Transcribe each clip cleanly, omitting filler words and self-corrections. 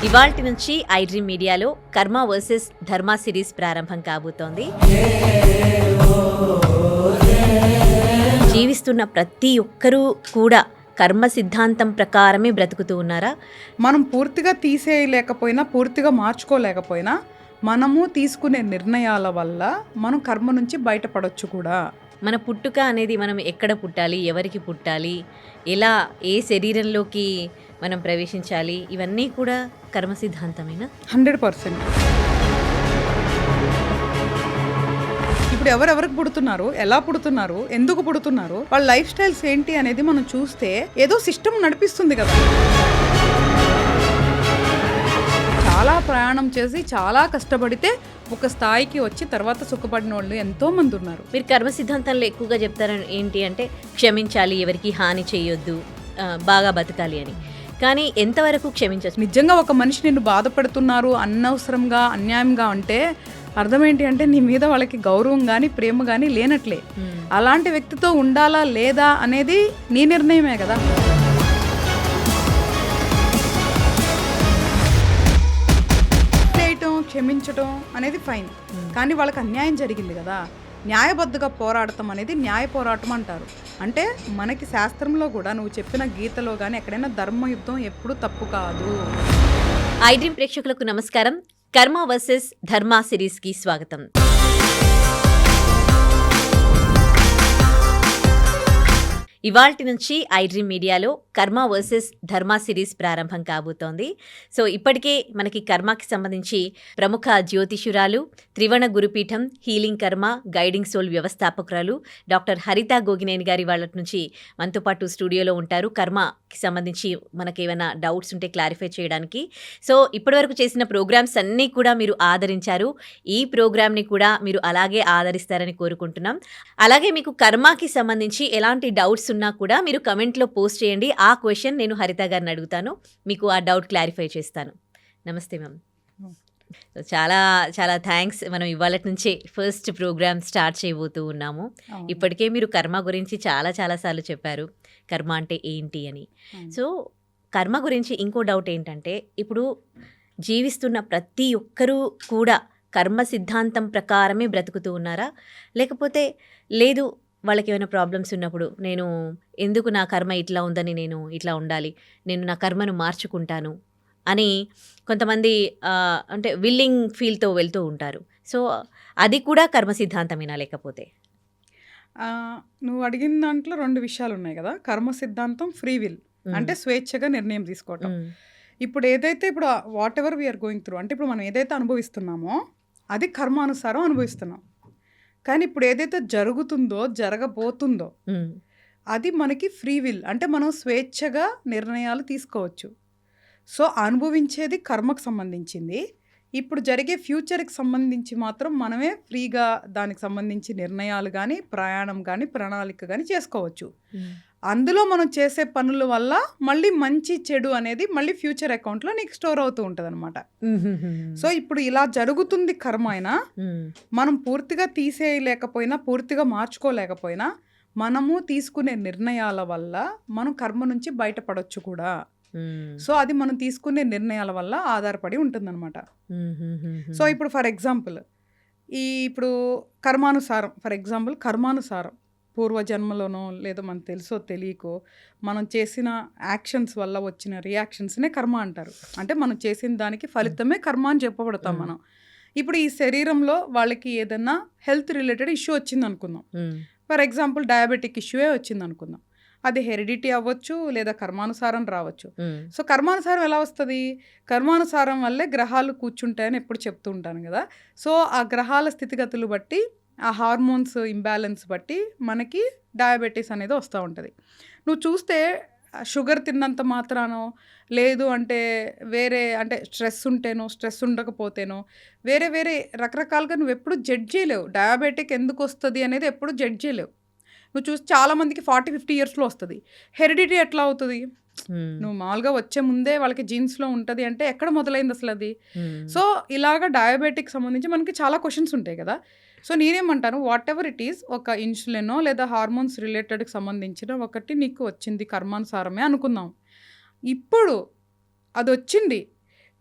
ఇవాల్టి నుంచి ఐడ్రీమ్ మీడియాలో కర్మ వర్సెస్ ధర్మ సిరీస్ ప్రారంభం కాబోతోంది. జీవిస్తున్న ప్రతి ఒక్కరూ కూడా కర్మ సిద్ధాంతం ప్రకారమే బ్రతుకుతూ ఉన్నారా? మనం పూర్తిగా తీసేయలేకపోయినా, పూర్తిగా మార్చుకోలేకపోయినా, మనము తీసుకునే నిర్ణయాల వల్ల మనం కర్మ నుంచి బయటపడొచ్చు కూడా. మన పుట్టుక అనేది మనం ఎక్కడ పుట్టాలి, ఎవరికి పుట్టాలి, ఎలా ఏ శరీరంలోకి మనం ప్రవేశించాలి, ఇవన్నీ కూడా కర్మ సిద్ధాంతమేనా? 100%. ఇప్పుడు ఎవరెవరికి పుడుతున్నారు, ఎలా పుడుతున్నారు, ఎందుకు పుడుతున్నారు, వాళ్ళ లైఫ్ స్టైల్స్ ఏంటి అనేది మనం చూస్తే ఏదో సిస్టమ్ నడిపిస్తుంది కదా. చాలా ప్రయాణం చేసి చాలా కష్టపడితే ఒక స్థాయికి వచ్చి తర్వాత సుఖపడిన వాళ్ళు ఎంతో మంది ఉన్నారు. మీరు కర్మ సిద్ధాంతంలో ఎక్కువగా చెప్తారని ఏంటి అంటే క్షమించాలి, ఎవరికి హాని చేయొద్దు, బాగా బతకాలి అని. కానీ ఎంతవరకు క్షమించచ్చు? నిజంగా ఒక మనిషి నిన్ను బాధపడుతున్నారు అనవసరంగా, అన్యాయంగా అంటే అర్థం ఏంటి అంటే నీ మీద వాళ్ళకి గౌరవం కానీ ప్రేమ కానీ లేనట్లే. అలాంటి వ్యక్తితో ఉండాలా లేదా అనేది నీ నిర్ణయమే కదా. క్షమించటం అనేది ఫైన్, కానీ వాళ్ళకి అన్యాయం జరిగింది కదా, న్యాయబద్ధంగా పోరాడటం అనేది న్యాయ పోరాటం అంటారు. అంటే మనకి శాస్త్రంలో కూడా నువ్వు చెప్పిన గీతలో కానీ ఎక్కడైనా ధర్మయుద్ధం ఎప్పుడు తప్పు కాదు. ఐడ్రీమ్ ప్రేక్షకులకు నమస్కారం. కర్మ వర్సెస్ ధర్మ సిరీస్కి స్వాగతం. ఇవాల్టి నుంచి ఐడ్రీమ్ మీడియాలో కర్మ వర్సెస్ ధర్మ సిరీస్ ప్రారంభం కాబోతోంది. సో ఇప్పటికే మనకి కర్మకి సంబంధించి ప్రముఖ జ్యోతిషురాలు, త్రివణ గురుపీఠం హీలింగ్ కర్మ గైడింగ్ సోల్ వ్యవస్థాపకురాలు డాక్టర్ హరిత గోగినేని గారి వాళ్ళ నుంచి మనతో పాటు స్టూడియోలో ఉంటారు. కర్మకి సంబంధించి మనకి ఏమైనా డౌట్స్ ఉంటే క్లారిఫై చేయడానికి. సో ఇప్పటివరకు చేసిన ప్రోగ్రామ్స్ అన్నీ కూడా మీరు ఆదరించారు. ఈ ప్రోగ్రామ్ని కూడా మీరు అలాగే ఆదరిస్తారని కోరుకుంటున్నాం. అలాగే మీకు కర్మకి సంబంధించి ఎలాంటి డౌట్స్ ఉన్నా కూడా మీరు కమెంట్లో పోస్ట్ చేయండి. ఆ క్వశ్చన్ నేను హరిత గారిని అడుగుతాను, మీకు ఆ డౌట్ క్లారిఫై చేస్తాను. నమస్తే మ్యామ్. సో చాలా చాలా థ్యాంక్స్. మనం ఇవాళ నుంచే ఫస్ట్ ప్రోగ్రామ్ స్టార్ట్ చేయబోతూ ఉన్నాము. ఇప్పటికే మీరు కర్మ గురించి చాలా చాలాసార్లు చెప్పారు, కర్మ అంటే ఏంటి అని. సో కర్మ గురించి ఇంకో డౌట్ ఏంటంటే, ఇప్పుడు జీవిస్తున్న ప్రతి ఒక్కరూ కూడా కర్మ సిద్ధాంతం ప్రకారమే బ్రతుకుతూ ఉన్నారా, లేకపోతే లేదు వాళ్ళకి ఏమైనా ప్రాబ్లమ్స్ ఉన్నప్పుడు నేను ఎందుకు నా కర్మ ఇట్లా ఉందని నేను ఇట్లా ఉండాలి, నేను నా కర్మను మార్చుకుంటాను అని కొంతమంది అంటే విల్లింగ్ ఫీల్తో వెళ్తూ ఉంటారు. సో అది కూడా కర్మ సిద్ధాంతమేనా? లేకపోతే నువ్వు అడిగిన దాంట్లో 2 విషయాలు ఉన్నాయి కదా. కర్మ సిద్ధాంతం ఫ్రీ విల్ అంటే స్వేచ్ఛగా నిర్ణయం తీసుకోవటం. ఇప్పుడు ఏదైతే ఇప్పుడు whatever we are going through అంటే ఇప్పుడు మనం ఏదైతే అనుభవిస్తున్నామో అది కర్మానుసారం అనుభవిస్తున్నాం. కానీ ఇప్పుడు ఏదైతే జరుగుతుందో జరగబోతుందో అది మనకి ఫ్రీ విల్ అంటే మనం స్వేచ్ఛగా నిర్ణయాలు తీసుకోవచ్చు. సో అనుభవించేది కర్మకు సంబంధించింది. ఇప్పుడు జరిగే ఫ్యూచర్కి సంబంధించి మాత్రం మనమే ఫ్రీగా దానికి సంబంధించి నిర్ణయాలు కానీ ప్రయాణం కానీ ప్రణాళిక కానీ చేసుకోవచ్చు. అందులో మనం చేసే పనుల వల్ల మళ్ళీ మంచి చెడు అనేది మళ్ళీ ఫ్యూచర్ అకౌంట్లో నీకు స్టోర్ అవుతూ ఉంటుంది అనమాట. సో ఇప్పుడు ఇలా జరుగుతుంది కర్మ అయినా మనం పూర్తిగా తీసేయలేకపోయినా, పూర్తిగా మార్చుకోలేకపోయినా, మనము తీసుకునే నిర్ణయాల వల్ల మనం కర్మ నుంచి బయటపడొచ్చు కూడా. సో అది మనం తీసుకునే నిర్ణయాల వల్ల ఆధారపడి ఉంటుందన్నమాట. సో ఇప్పుడు ఫర్ ఎగ్జాంపుల్ ఇప్పుడు కర్మానుసారం పూర్వజన్మలోనో లేదా మనకు తెలుసో తెలియకో మనం చేసిన యాక్షన్స్ వల్ల వచ్చిన రియాక్షన్స్నే కర్మ అంటారు. అంటే మనం చేసిన దానికి ఫలితమే కర్మ అని చెప్పబడతాం మనం. ఇప్పుడు ఈ శరీరంలో వాళ్ళకి ఏదైనా హెల్త్ రిలేటెడ్ ఇష్యూ వచ్చింది అనుకుందాం. ఫర్ ఎగ్జాంపుల్ డయాబెటిక్ ఇష్యూయే వచ్చింది అనుకుందాం. అది హెరిడిటీ అవ్వచ్చు లేదా కర్మానుసారం రావచ్చు. సో కర్మానుసారం ఎలా వస్తుంది? కర్మానుసారం వల్లే గ్రహాలు కూర్చుంటాయని ఎప్పుడు చెప్తూ ఉంటాను కదా. సో ఆ గ్రహాల స్థితిగతులు బట్టి, ఆ హార్మోన్స్ ఇంబ్యాలెన్స్ బట్టి మనకి డయాబెటీస్ అనేది వస్తూ ఉంటుంది. నువ్వు చూస్తే షుగర్ తిన్నంత మాత్రానో లేదు అంటే వేరే అంటే స్ట్రెస్ ఉంటేనో స్ట్రెస్ ఉండకపోతేనో వేరే వేరే రకరకాలుగా నువ్వు ఎప్పుడు జడ్జ్ చేయలేవు. డయాబెటిక్ ఎందుకు వస్తుంది అనేది ఎప్పుడు జడ్జ్ చేయలేవు. నువ్వు చూసి చాలామందికి 40-50 ఇయర్స్లో వస్తుంది. హెరిడిటీ ఎట్లా అవుతుంది? నువ్వు మామూలుగా వచ్చే ముందే వాళ్ళకి జీన్స్లో ఉంటుంది అంటే ఎక్కడ మొదలైంది అసలు అది? సో ఇలాగ డయాబెటిక్ సంబంధించి మనకి చాలా క్వశ్చన్స్ ఉంటాయి కదా. సో నేనేమంటాను, వాట్ ఎవర్ ఇట్ ఈస్, ఒక ఇన్సులినో లేదా హార్మోన్స్ రిలేటెడ్కి సంబంధించిన ఒకటి నీకు వచ్చింది కర్మానుసారమే అనుకుందాం. ఇప్పుడు అది వచ్చింది,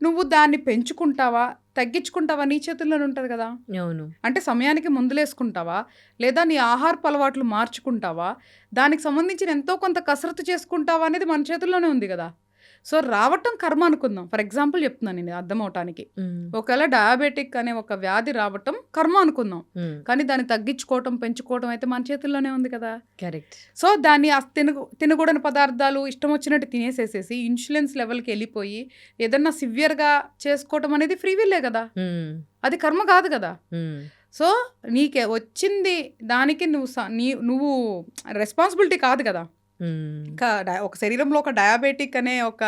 నువ్వు దాన్ని పెంచుకుంటావా, తగ్గించుకుంటావా నీ చేతుల్లోనే ఉంటది కదా! అవును. అంటే సమయానికి మందులేసుకుంటావా? లేదా నీ ఆహారపు అలవాట్లు మార్చుకుంటావా? దానికి సంబంధించిన ఎంతో కొంత కసరత్తు చేసుకుంటావా అనేది మన చేతుల్లోనే ఉంది గదా! సో, రావటం కర్మ అనుకుందాం. ఫర్ ఎగ్జాంపుల్ చెప్తున్నాను నేను అర్థమవటానికి. హ్మ్. ఒకవేళ డయాబెటిక్ అనే ఒక వ్యాధి రావటం కర్మ అనుకుందాం. హ్మ్. కానీ దాన్ని తగ్గించుకోవటం, పెంచుకోవటం అయితే మన చేతుల్లోనే ఉంది కదా! కరెక్ట్. సో, దాన్ని తినకూడని పదార్థాలు ఇష్టం వచ్చినట్టు తినేసేసేసి ఇన్సులిన్స్ లెవెల్‌కి ఎళ్ళిపోయి ఏదన్నా సివియర్‌గా చేసుకోవటం అనేది ఫ్రీ విల్లే గదా! హ్మ్. అది కర్మ కాదు గదా! హ్మ్. సో, వచ్చింది దానికి నువ్వు రెస్పాన్సిబిలిటీ కాదు గదా! హ్మ్. ఒక శరీరంలో ఒక డయాబెటిక్ అనే ఒక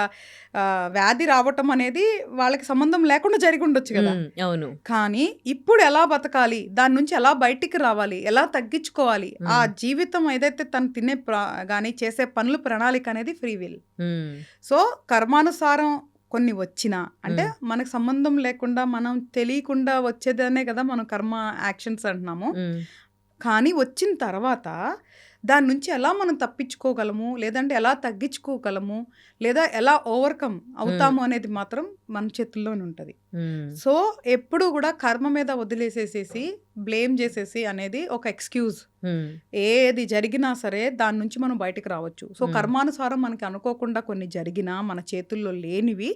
వ్యాధి రావటం అనేది వాళ్ళకి సంబంధం లేకుండా జరిగి ఉండొచ్చు కదా! హ్మ్. అవును. కానీ ఇప్పుడు ఎలా బతకాలి? దాని నుంచి ఎలా బయటికి రావాలి? ఎలా తగ్గించుకోవాలి? ఆ జీవితం ఏదైతే తను తినే గాని చేసే పనుల ప్రణాళిక అనేది ఫ్రీ విల్. హ్మ్. సో, కర్మానుసారం కొన్ని వచ్చినా అంటే మనకు సంబంధం లేకుండా మనం తెలియకుండా వచ్చేదనే కదా మనం కర్మ యాక్షన్స్ అంటున్నాము. హ్మ్. కానీ వచ్చిన తర్వాత దాని నుంచి ఎలా మనం తప్పించుకోగలము, లేదంటే ఎలా తగ్గించుకోగలము, లేదా ఎలా ఓవర్‌కమ్ అవుతాము అనేది మాత్రం మన చేతుల్లోనే ఉంటది. హ్మ్. సో, ఎప్పుడూ గూడా కర్మ మీద వదిలేసేసేసి, బ్లేమ్ జేసేసి అనేది ఒక ఎక్స్‌క్యూజ్. హ్మ్. ఏది జరిగినా సరే దాని నుంచి మనం బయటికి రావచ్చు. సో, హ్మ్. కర్మానుసారం మనకి అనుకోకుండా కొన్ని జరిగినా, మన చేతుల్లో లేనివి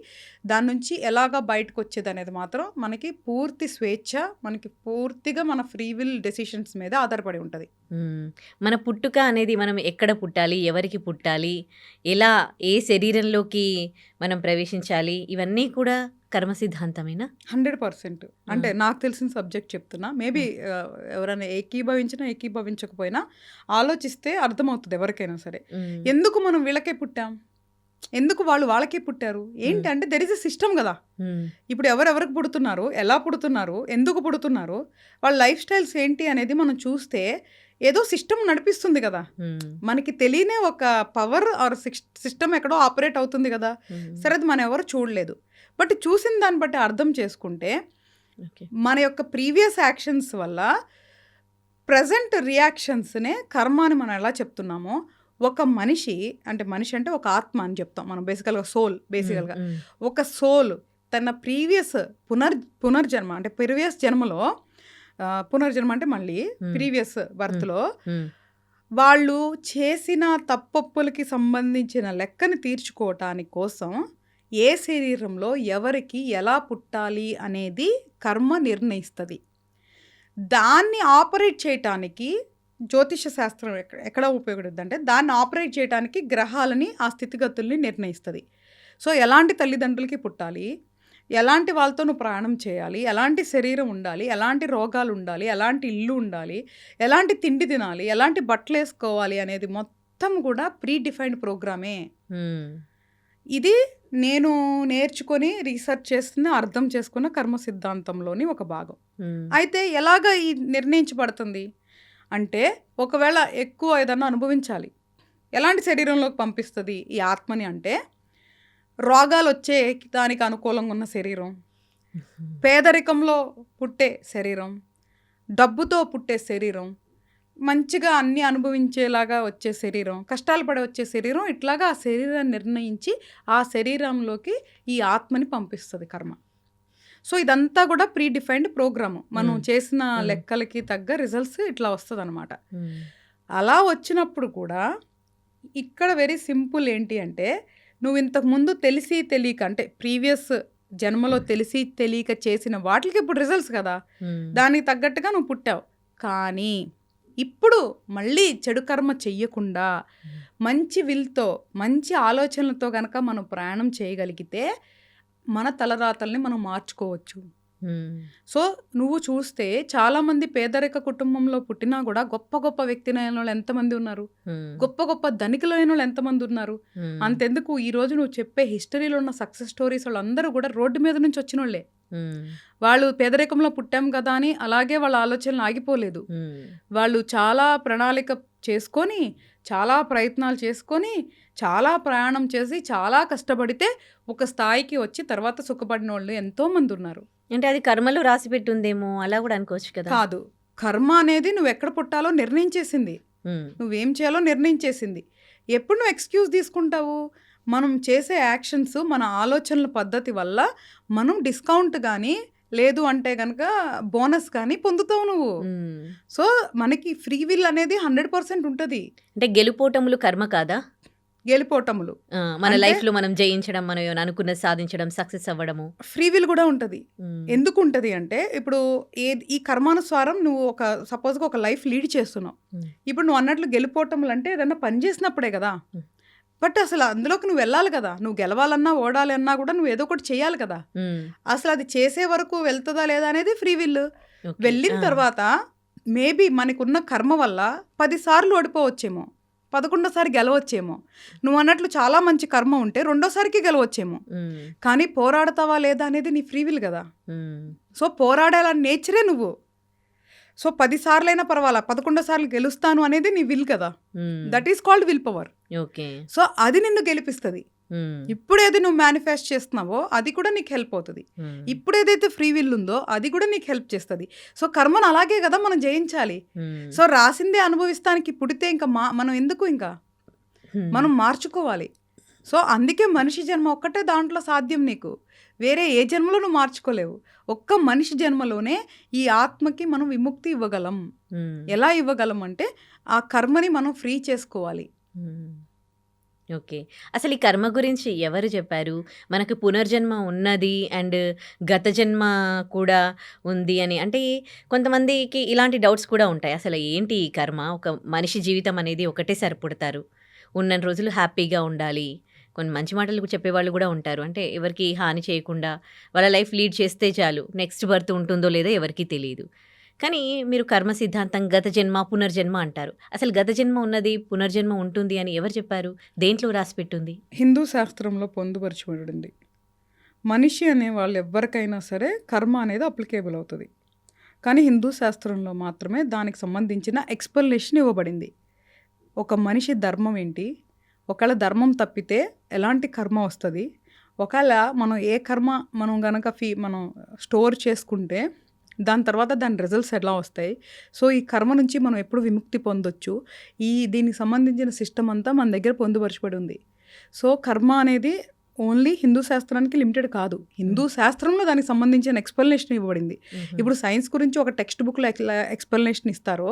దాని నుంచి ఎలాగా బయటకొచ్చేదనేది మాత్రం మనకి పూర్తి స్వేచ్ఛ, మనకి పూర్తిగా మన ఫ్రీ విల్ డెసిషన్స్ మీద ఆధారపడి ఉంటది. హ్మ్. మన పుట్టుక అనేది మనం ఎక్కడ పుట్టాలి? ఎవరికి పుట్టాలి? ఎలా ఏ శరీరంలోకి మనం ప్రవేశించాలి? ఇవన్నీ కూడా కర్మ సిద్ధాంతమేనా? 100% అంటే నాకు తెలిసిన సబ్జెక్ట్ చెప్తున్నా. మేబీ ఎవరైనా ఏకీభవించినా, ఏకీభవించకపోయినా ఆలోచిస్తే అర్థమవుతది ఎవరికైనా సరే. హ్మ్. ఎందుకు మనం వీళ్ళకే పుట్టాం? ఎందుకు వాళ్ళు వాళ్ళకే పుట్టారు? ఏంటంటే దెర్ ఈస్ ఎ సిస్టమ్ గదా! హ్మ్. ఇప్పుడు ఎవరెవరికి పుడుతున్నారు? ఎలా పుడుతున్నారు? ఎందుకు పుడుతున్నారు? వాళ్ళ లైఫ్ స్టైల్స్ ఏంటి అనేది మనం చూస్తే ఏదో సిస్టమ్ నడిపిస్తుంది గదా! హ్మ్. మనకి తెలియని ఒక పవర్ ఆర్ సిస్టమ్ ఎక్కడో ఆపరేట్ అవుతుంది గదా! హ్మ్. సరే అది మనం ఎవరు చూడలేదు. బట్ చూసిన దాన్ని బట్టి అర్థం చేసుకుంటే ఓకే. మన యొక్క ప్రీవియస్ యాక్షన్స్ వల్ల ప్రెజెంట్ రియాక్షన్స్‌నే కర్మ అని మనం ఎలా చెప్తున్నామో, ఒక మనిషి అంటే ఒక ఆత్మ అని చెప్తాం. మనం బేసికల్‌గా సోల్ బేసికల్‌గా. హ్మ్. ఒక సోల్ తన ప్రీవియస్ పునర్జన్మ అంటే ప్రీవియస్ జన్మలో పునర్జన్మ అంటే మళ్ళీ హ్మ్. ప్రీవియస్ బర్త్‌లో హ్మ్. వాళ్ళు చేసిన తప్పొప్పులకి సంబంధించిన లెక్కని తీర్చుకోవటానికి కోసం ఏ శరీరంలో ఎవరికి ఎలా పుట్టాలి అనేది కర్మ నిర్ణయిస్తది. దాన్ని ఆపరేట్ చేయటానికి జ్యోతిష శాస్త్రం ఎక్కడ ఉపయోగపడుద్దంటే దాన్ని ఆపరేట్ చేయటానికి గ్రహాలని ఆ స్థితిగతుల్ని నిర్ణయిస్తది. సో, ఎలాంటి తల్లిదండ్రులకి పుట్టాలి? ఎలాంటి వాళ్ళతో నువ్వు ప్రయాణం చేయాలి? ఎలాంటి శరీరం ఉండాలి? ఎలాంటి రోగాలు ఉండాలి? ఎలాంటి ఇల్లు ఉండాలి? ఎలాంటి తిండి తినాలి? ఎలాంటి బట్టలేసుకోవాలి? అనేది మొత్తం కూడా ప్రీ డిఫైన్డ్ ప్రోగ్రామే. హ్మ్. ఇది నేను నేర్చుకొని రీసెర్చ్ చేస్తున్న, అర్థం చేసుకున్న కర్మ సిద్ధాంతంలోని ఒక భాగం. హ్మ్. అయితే ఎలాగా ఈ నిర్ణయించబడుతుంది? అంటే ఒకవేళ ఎక్కువ ఏదన్నా అనుభవించాలి. ఎలాంటి శరీరంలోకి పంపిస్తది ఈ ఆత్మని అంటే, రోగాలొచ్చే దానికి అనుకూలంగా ఉన్న శరీరం, పేదరికంలో పుట్టే శరీరం, డబ్బుతో పుట్టే శరీరం, మంచిగా అన్నీ అనుభవించేలాగా వచ్చే శరీరం, కష్టాలు పడి వచ్చే శరీరం, ఇట్లాగా ఆ శరీరాన్ని నిర్ణయించి ఆ శరీరంలోకి ఈ ఆత్మని పంపిస్తది కర్మ. సో, ఇదంతా కూడా ప్రీ డిఫైన్డ్ ప్రోగ్రాము. మనం చేసిన లెక్కలకి తగ్గ రిజల్ట్స్ ఇట్లా వస్తదనమాట. హ్మ్. అలా వచ్చినప్పుడు కూడా ఇక్కడ వెరీ సింపుల్ ఏంటి అంటే, నువ్వు ఇంతకుముందు తెలిసి తెలియక అంటే ప్రీవియస్ జన్మలో తెలిసి తెలియక చేసిన వాటికి ఇప్పుడు రిజల్ట్స్ కదా! హ్మ్. దానికి తగ్గట్టుగా నువ్వు పుట్టావు. కానీ ఇప్పుడు మళ్ళీ చెడు కర్మ చెయ్యకుండా మంచి విల్‌తో, మంచి ఆలోచనలతో గనక మనం ప్రయాణం చేయగలిగితే మన తలరాతల్ని మనం మార్చుకోవచ్చు. హ్మ్. సో, నువ్వు చూస్తే చాలామంది పేదరిక కుటుంబంలో పుట్టినా గూడా గొప్ప గొప్ప వ్యక్తులైనోళ్ళు ఎంతమంది ఉన్నారు? హ్మ్. గొప్ప గొప్ప ధనికులైనోళ్ళు ఎంతమంది ఉన్నారు? హ్మ్. అంతెందుకు ఈరోజు నువ్వు చెప్పే హిస్టరీలో ఉన్న సక్సెస్ స్టోరీస్ వాళ్ళందరూ గూడా రోడ్డు మీద నుంచి వచ్చినోళ్ళే. హ్మ్. వాళ్ళు పేదరికంలో పుట్టాం గదా అని అలాగే వాళ్ళ ఆలోచనలు ఆగిపోలేదు. హ్మ్. వాళ్ళు చాలా ప్రణాళిక చేసుకొని, చాలా ప్రయత్నాలు చేసుకొని, చాలా ప్రయాణం చేసి, చాలా కష్టపడితే ఒక స్థాయికి వచ్చి తర్వాత సుఖపడినోళ్ళు ఎంతోమందున్నారు. అంటే అది కర్మలో రాసిపెట్టి ఉందేమో అలా కూడా అనుకోవచ్చు కదా? కాదు. కర్మ అనేది నువ్వెక్కడ పుట్టాలో నిర్ణయించేసింది. హ్మ్. నువ్వేం చేయాలో నిర్ణయించేసింది. ఎప్పుడు నువ్వు ఎక్స్‌క్యూజ్ తీసుకుంటావు? మనం చేసే యాక్షన్స్ మన ఆలోచనల పద్ధతి వల్ల మనం డిస్కౌంట్ కానీ లేదు అంటే కనుక బోనస్ కానీ పొందుతావు నువ్వు. సో మనకి ఫ్రీ విల్ అనేది 100% ఉంటుంది. అంటే గెలుపోటములు కర్మ కాదా? గెలిపోటములు మన అంటే- లైఫ్ లో మనం జయించడం, మనం ఏమైనా అనుకున్నది సాధించడం, సక్సెస్ అవ్వడము. ఫ్రీ విల్ కూడా ఉంటుంది. మ్మ్. ఎందుకు ఉంటుంది అంటే ఇప్పుడు ఈ కర్మానుసారం నువ్వు ఒక సపోజ్గా ఒక లైఫ్ లీడ్ చేస్తున్నావు. మ్మ్. ఇప్పుడు నువ్వు అన్నట్లు గెలిపోవటములు అంటే ఏదన్నా పని చేసినప్పుడే కదా. మ్మ్. బట్ అసలు అందులోకి నువ్వు వెళ్ళాలి కదా. నువ్వు గెలవాలన్నా ఓడాలన్నా కూడా నువ్వు ఏదో ఒకటి చేయాలి కదా. మ్మ్. అసలు అది చేసే వరకు వెళ్తుందా లేదా అనేది ఫ్రీ విల్. ఓకే. వెళ్ళిన ఆ. తర్వాత మేబీ మనకున్న కర్మ వల్ల 10 సార్లు ఓడిపోవచ్చేమో, 11సారి గెలవచ్చేమో. నువ్వు అన్నట్లు చాలా మంచి కర్మ ఉంటే 2సారికి గెలవచ్చేమో. మ్మ్. కానీ పోరాడతావా లేదా అనేది నీ ఫ్రీ విల్ కదా. మ్మ్. సో పోరాడాలని నేచరే నువ్వు. సో 10 సార్లైనా పర్వాలా, 11 సార్లు గెలుస్తాను అనేది నీ విల్ కదా. మ్మ్. That is called will power. Okay. So అది నిన్ను గెలిపిస్తుంది. మ్మ్. ఇప్పుడు ఏది నువ్వు మేనిఫెస్ట్ చేస్తున్నావో అది కూడా నీకు హెల్ప్ అవుతుంది. మ్మ్. ఇప్పుడు ఏదైతే ఫ్రీ విల్ ఉందో అది కూడా నీకు హెల్ప్ చేస్తుంది. సో కర్మను అలాగే కదా మనం జయించాలి. మ్మ్. సో రాసిందే అనుభవిస్తానికి పుడితే ఇంకా మనం ఎందుకు, ఇంకా మ్మ్. మనం మార్చుకోవాలి. సో అందుకే మనిషి జన్మ ఒక్కటే దాంట్లో సాధ్యం. నీకు వేరే ఏ జన్మలో నువ్వు మార్చుకోలేవు. ఒక్క మనిషి జన్మలోనే ఈ ఆత్మకి మనం విముక్తి ఇవ్వగలం. మ్మ్. ఎలా ఇవ్వగలం అంటే ఆ కర్మని మనం ఫ్రీ చేసుకోవాలి. మ్మ్. ఓకే. అసలు ఈ కర్మ గురించి ఎవరు చెప్పారు? మనకు పునర్జన్మ ఉన్నది అండ్ గత జన్మ కూడా ఉంది అని. అంటే కొంతమందికి ఇలాంటి డౌట్స్ కూడా ఉంటాయి. అసలు ఏంటి ఈ కర్మ? ఒక మనిషి జీవితం అనేది ఒకటేసారి పుడతారు, ఉన్నన్ని రోజులు హ్యాపీగా ఉండాలి. కొన్ని మంచి మాటలు చెప్పేవాళ్ళు కూడా ఉంటారు. అంటే ఎవరికి హాని చేయకుండా వాళ్ళ లైఫ్ లీడ్ చేస్తే చాలు, నెక్స్ట్ బర్త్ ఉంటుందో లేదో ఎవరికీ తెలియదు. కానీ మీరు కర్మ సిద్ధాంతం, గత జన్మ, పునర్జన్మ అంటారు. అసలు గత జన్మ ఉన్నది, పునర్జన్మ ఉంటుంది అని ఎవరు చెప్పారు? దేంట్లో రాసి పెట్టుంది? హిందూ శాస్త్రంలో పొందుపరచబడింది. మనిషి అనే వాళ్ళు ఎవరికైనా సరే కర్మ అనేది అప్లికేబుల్ అవుతుంది. కానీ హిందూ శాస్త్రంలో మాత్రమే దానికి సంబంధించిన ఎక్స్ప్లెనేషన్ ఇవ్వబడింది. ఒక మనిషి ధర్మం ఏంటి, ఒకవేళ ధర్మం తప్పితే ఎలాంటి కర్మ వస్తుంది, ఒకవేళ మనం ఏ కర్మ మనం గనక మనం స్టోర్ చేసుకుంటే దాని తర్వాత దాని రిజల్ట్స్ ఎలా వస్తాయి, సో ఈ కర్మ నుంచి మనం ఎప్పుడు విముక్తి పొందొచ్చు, దీనికి సంబంధించిన సిస్టమ్ అంతా మన దగ్గర పొందుపరచబడి ఉంది. సో కర్మ అనేది ఓన్లీ హిందూ శాస్త్రానికి లిమిటెడ్ కాదు. హిందూ శాస్త్రంలో దానికి సంబంధించిన ఎక్స్ప్లెనేషన్ ఇవ్వబడింది. ఇప్పుడు సైన్స్ గురించి ఒక టెక్స్ట్ బుక్లో ఎక్స్ప్లెనేషన్ ఇస్తారో,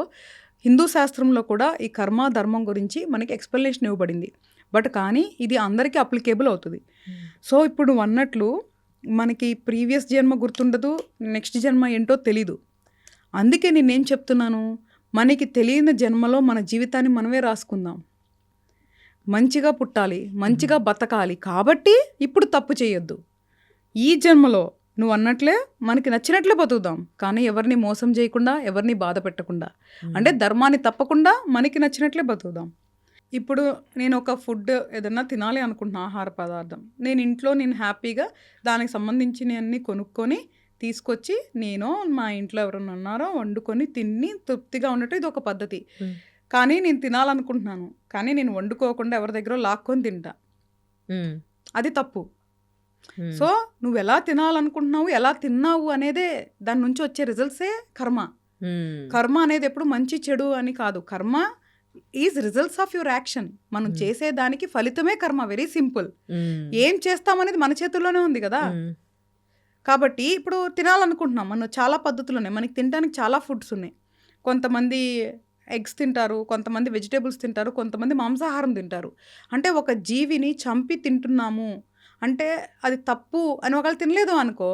హిందూ శాస్త్రంలో కూడా ఈ కర్మ ధర్మం గురించి మనకి ఎక్స్ప్లెనేషన్ ఇవ్వబడింది. బట్ కానీ ఇది అందరికీ అప్లికేబుల్ అవుతుంది. సో ఇప్పుడు నువ్వు అన్నట్లు మనకి ప్రీవియస్ జన్మ గుర్తుండదు, నెక్స్ట్ జన్మ ఏంటో తెలీదు. అందుకే నేనేం చెప్తున్నాను, మనకి తెలియని జన్మలో మన జీవితాన్ని మనమే రాసుకుందాం. మంచిగా పుట్టాలి, మంచిగా బతకాలి, కాబట్టి ఇప్పుడు తప్పు చేయొద్దు. ఈ జన్మలో నువ్వు అన్నట్లే మనకి నచ్చినట్లే బతుకుదాం, కానీ ఎవరిని మోసం చేయకుండా, ఎవరిని బాధ పెట్టకుండా, అంటే ధర్మాన్ని తప్పకుండా మనకి నచ్చినట్లే బతుకుదాం. ఇప్పుడు నేను ఒక ఫుడ్ ఏదన్నా తినాలి అనుకుంటున్నా, ఆహార పదార్థం, నేను హ్యాపీగా దానికి సంబంధించినవన్నీ కొనుక్కొని తీసుకొచ్చి నేను మా ఇంట్లో ఎవరైనా ఉన్నారో వండుకొని తిని తృప్తిగా ఉండటం ఇది ఒక పద్ధతి. కానీ నేను తినాలనుకుంటున్నాను, కానీ నేను వండుకోకుండా ఎవరి దగ్గర లాక్కొని తింటా, అది తప్పు. సో నువ్వు ఎలా తినాలనుకుంటున్నావు, ఎలా తిన్నావు అనేదే దాని నుంచి వచ్చే రిజల్ట్సే కర్మ. కర్మ అనేది ఎప్పుడు మంచి చెడు అని కాదు. కర్మ is results of your action. మనం చేసేదానికి ఫలితమే కర్మ. Very simple. ఏం చేస్తామనేది మన చేతుల్లోనే ఉంది కదా. కాబట్టి ఇప్పుడు తినాలనుకుంటున్నాం, మనం చాలా పద్ధతులు ఉన్నాయి, మనకి తినడానికి చాలా ఫుడ్స్ ఉన్నాయి. కొంతమంది ఎగ్స్ తింటారు, కొంతమంది వెజిటేబుల్స్ తింటారు, కొంతమంది మాంసాహారం తింటారు. అంటే ఒక జీవిని చంపి తింటున్నాము అంటే అది తప్పు అని ఒకళ్ళు తినలేదు అనుకో,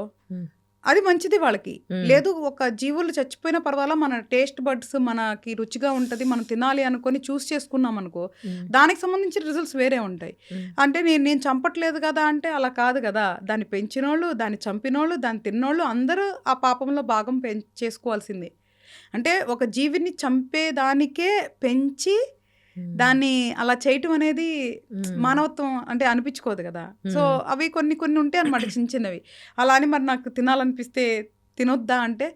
అది మంచిది వాళ్ళకి. లేదు ఒక జీవులు చచ్చిపోయిన పర్వాలా, మన టేస్ట్ బడ్స్ మనకి రుచిగా ఉంటుంది, మనం తినాలి అనుకొని చూస్ చేసుకున్నాం అనుకో, దానికి సంబంధించిన రిజల్ట్స్ వేరే ఉంటాయి. అంటే నేను చంపట్లేదు కదా అంటే అలా కాదు కదా. దాన్ని పెంచినోళ్ళు, దాన్ని చంపినోళ్ళు, దాన్ని తిన్నోళ్ళు అందరూ ఆ పాపంలో భాగం చేసుకోవాల్సిందే. అంటే ఒక జీవిని చంపేదానికే పెంచి దాన్ని అలా చేయటం అనేది మానవత్వం అంటే అనిపించుకోదు కదా. సో అవి కొన్ని ఉంటాయి అన్నమాట, చిన్న చిన్నవి. అలా అని మరి నాకు తినాలనిపిస్తే తినొద్దా అంటే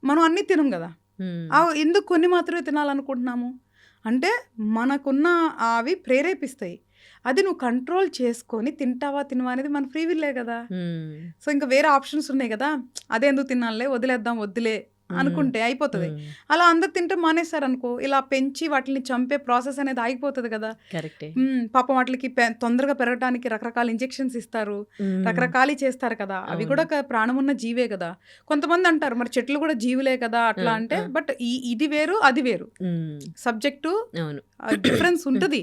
మనం అన్నీ తినం కదా. ఎందుకు కొన్ని మాత్రమే తినాలనుకుంటున్నాము అంటే మనకున్న అవి ప్రేరేపిస్తాయి. అది నువ్వు కంట్రోల్ చేసుకొని తింటావా తినవా అనేది మన ఫ్రీ విల్లే కదా. సో ఇంకా వేరే ఆప్షన్స్ ఉన్నాయి కదా. అదే ఎందుకు తినాలే, వదిలేద్దాం, వద్దులే అనుకుంటే అయిపోతుంది. అలా అందరు తింటే మానేశారనుకో, ఇలా పెంచి వాటిని చంపే ప్రాసెస్ అనేది ఆగిపోతుంది కదా. కరెక్టే. పాపం వాటికి తొందరగా పెరగడానికి రకరకాల ఇంజెక్షన్స్ ఇస్తారు, రకరకాలు చేస్తారు కదా. అవి కూడా ప్రాణం ఉన్న జీవే కదా. కొంతమంది అంటారు మరి చెట్లు కూడా జీవులే కదా అట్లా అంటే, బట్ ఇది వేరు అది వేరు, సబ్జెక్టు డిఫరెన్స్ ఉంటుంది.